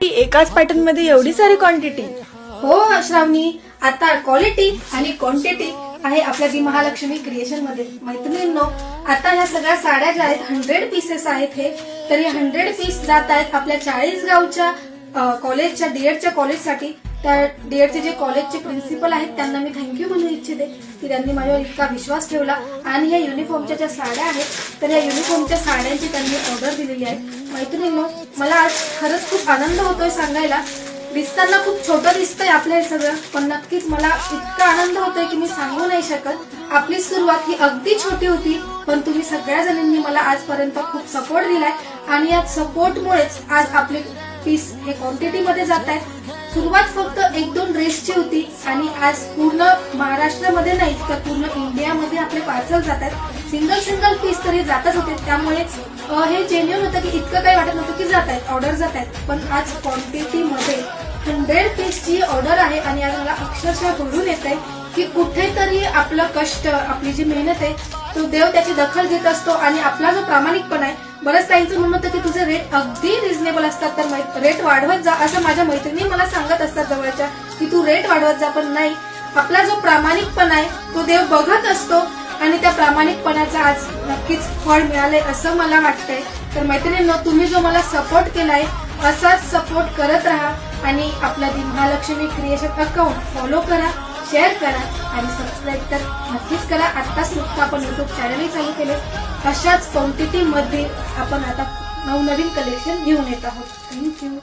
एकाच पॅटर्न मध्ये एवढी सारी क्वांटिटी? हो श्रावणी, आता क्वालिटी आणि क्वांटिटी आहे आपल्या दी महालक्ष्मी क्रिएशन मध्ये. मैत्रिणींनो, आता ह्या सगळ्या साड्या ज्या आहेत 100 पीसेस आहेत हे, तर हे 100 पीस जात आहेत आपल्या 40 गावच्या कॉलेजच्या डीएडच्या कॉलेजसाठी. त्या डीएडचे जे कॉलेजचे प्रिन्सिपल आहेत त्यांना मी थँक्यू म्हणू इच्छिते की त्यांनी माझ्यावर इतका विश्वास ठेवला. आणि या युनिफॉर्मच्या ज्या साड्या आहेत तर या युनिफॉर्मच्या साड्यांची त्यांनी ऑर्डर दिलेली आहे. मैत्रिणींनो, मला आज खरंच खूप आनंद होतोय सांगायला. दिसताना खूप छोटं दिसतंय आपलं हे सगळं, पण नक्कीच मला इतका आनंद होतोय की मी सांगू नाही शकत. आपली सुरुवात ही अगदी छोटी होती, पण तुम्ही सगळ्या जणांनी मला आजपर्यंत खूप सपोर्ट दिलाय आणि या सपोर्टमुळेच आज आपले पीस हे क्वांटिटी मध्ये जात आहेत. सुरुवात फक्त 1-2 ड्रेसची होती आणि आज पूर्ण महाराष्ट्रामध्ये नाही तर पूर्ण इंडियामध्ये आपले पार्सल जात आहेत. सिंगल पीस तरी जातच होते, त्यामुळे हे जेन्युइन होतं की इतकं काही वाटत नव्हतं की जात आहेत, ऑर्डर जात आहेत. पण आज क्वांटिटी मध्ये 100 पीसची ऑर्डर आहे आणि आज मला अक्षरशः भरून येत आहे की कुठेतरी आपलं कष्ट, आपली जी मेहनत आहे तो देव त्याची दखल घेत असतो. आणि आपला जो प्रामाणिकपणा आहे, बरंच ताईंचं म्हणणं होतं की तुझे रेट अगदी रिझनेबल असतात तर रेट वाढवत जा, असं माझ्या मैत्रिणी मला सांगत असतात जवळच्या की तू रेट वाढवत जा. पण नाही, आपला जो प्रामाणिकपणा आहे तो देव बघत असतो आणि त्या प्रामाणिकपणाचं आज नक्कीच फळ मिळालंय असं मला वाटतंय. तर मैत्रिणींनो, तुम्ही जो मला सपोर्ट केलाय असाच सपोर्ट करत राहा आणि आपल्या दी महालक्ष्मी क्रिएशन अकाउंट फॉलो करा, शेअर करा आणि सबस्क्राईब तर नक्कीच करा. आत्ताच नुकतं आपण युट्यूब चॅनलही चालू केले. अशाच क्वांटिटी मध्ये आपण आता नवनवीन कलेक्शन घेऊन येत आहोत. थँक्यू.